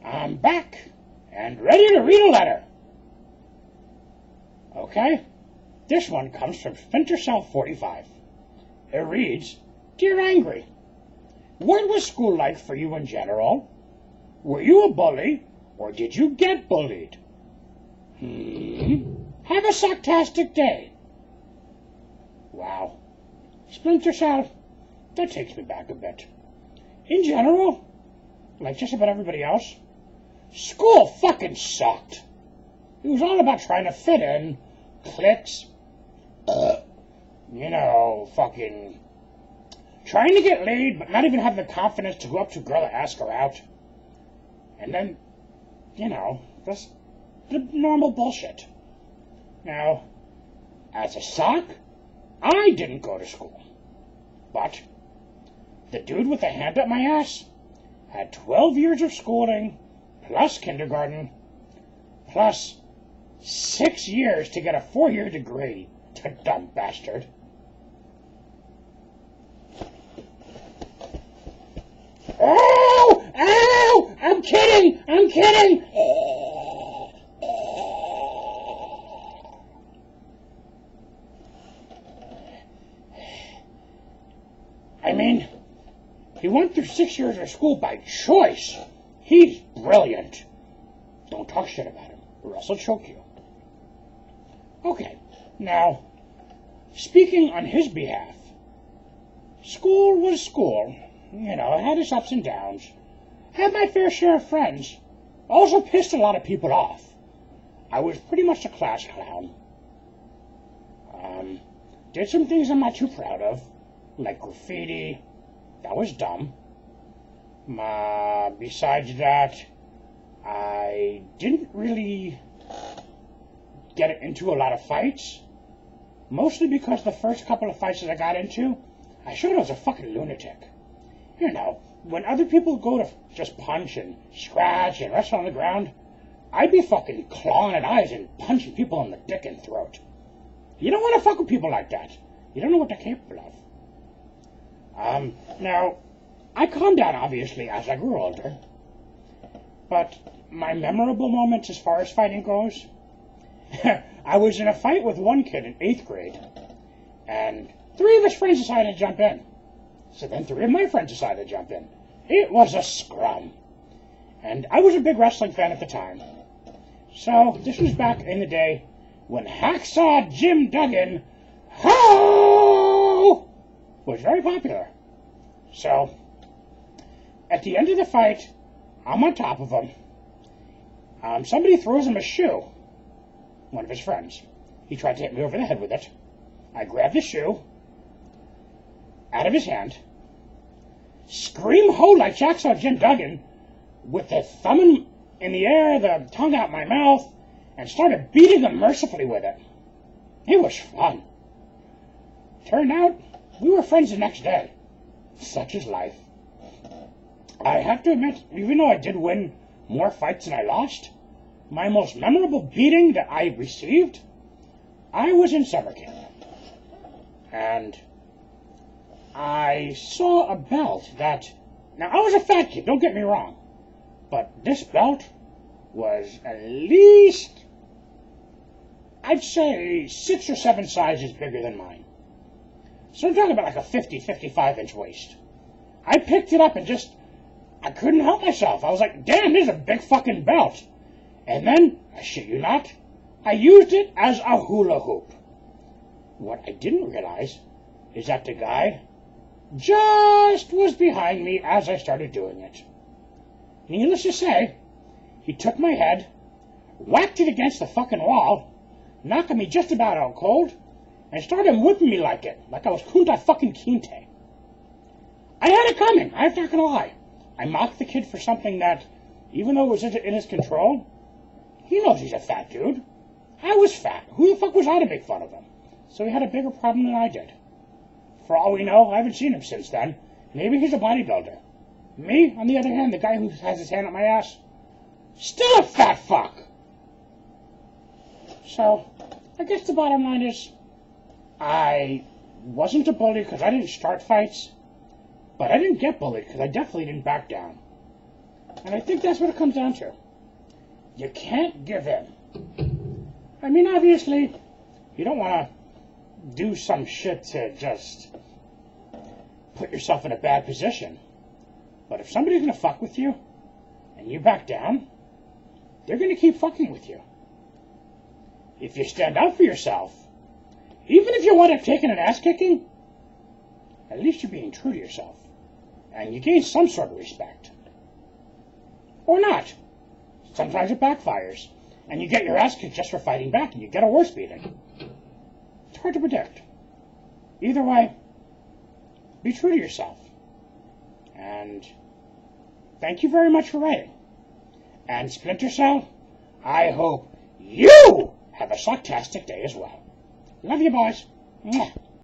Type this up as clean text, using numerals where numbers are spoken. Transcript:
I'm back and ready to read a letter. Okay, this one comes from Splinter Cell 45. It reads, Dear Angry, what was school like for you in general? Were you a bully, or did you get bullied? Have a sucktastic day. Wow. Splinter Cell, that takes me back a bit. In general, like just about everybody else, school fucking sucked. It was all about trying to fit in, cliques, fucking trying to get laid, but not even having the confidence to go up to a girl and ask her out. And then, just the normal bullshit. Now, as a sock, I didn't go to school. But the dude with the hand up my ass had 12 years of schooling, plus kindergarten, plus 6 years to get a 4-year degree. The dumb bastard. Oh! Ow! I'm kidding! I mean, he went through 6 years of school by choice. He's brilliant. Don't talk shit about him, or else I'll choke you. Okay, now, speaking on his behalf, school was school. It had its ups and downs. Had my fair share of friends. Also pissed a lot of people off. I was pretty much a class clown. Did some things I'm not too proud of, like graffiti. That was dumb. Besides that, I didn't really get into a lot of fights. Mostly because the first couple of fights that I got into, I showed I was a fucking lunatic. When other people go to just punch and scratch and wrestle on the ground, I'd be fucking clawing at eyes and punching people in the dick and throat. You don't want to fuck with people like that. You don't know what they're capable of. Now, I calmed down, obviously, as I grew older. But my memorable moments as far as fighting goes, I was in a fight with one kid in 8th grade, and 3 of his friends decided to jump in. So then 3 of my friends decided to jump in. It was a scrum. And I was a big wrestling fan at the time. So this was back in the day when Hacksaw Jim Duggan was very popular. So at the end of the fight, I'm on top of him. Somebody throws him a shoe. One of his friends. He tried to hit me over the head with it. I grabbed the shoe out of his hand, scream ho like Hacksaw Jim Duggan, with the thumb in the air, the tongue out my mouth, and started beating him mercifully with it. It was fun. Turned out, we were friends the next day. Such is life. I have to admit, even though I did win more fights than I lost, my most memorable beating that I received, I was in summer camp. And I saw a belt that... Now, I was a fat kid, don't get me wrong. But this belt was at least, I'd say, 6 or 7 sizes bigger than mine. So I'm talking about like a 50, 55-inch waist. I picked it up and I couldn't help myself. I was like, damn, this is a big fucking belt. And then, I shit you not, I used it as a hula hoop. What I didn't realize is that the guy just was behind me as I started doing it. Needless to say, he took my head, whacked it against the fucking wall, knocking me just about out cold, and started whipping me like I was Kunta fucking Kinte. I had it coming, I'm not gonna lie. I mocked the kid for something that, even though it was in his control, he knows he's a fat dude. I was fat. Who the fuck was I to make fun of him? So he had a bigger problem than I did. For all we know, I haven't seen him since then. Maybe he's a bodybuilder. Me, on the other hand, the guy who has his hand up my ass, still a fat fuck. So, I guess the bottom line is, I wasn't a bully because I didn't start fights, but I didn't get bullied because I definitely didn't back down. And I think that's what it comes down to. You can't give in. I mean, obviously, you don't want to do some shit to just put yourself in a bad position. But if somebody's going to fuck with you, and you back down, they're going to keep fucking with you. If you stand up for yourself, even if you wind up taking an ass kicking, at least you're being true to yourself. And you gain some sort of respect. Or not. Sometimes it backfires. And you get your ass kicked just for fighting back, and you get a worse beating. It's hard to predict. Either way, be true to yourself. And thank you very much for writing. And Splinter Cell, I hope you have a sucktastic day as well. Love you, boys. Mwah.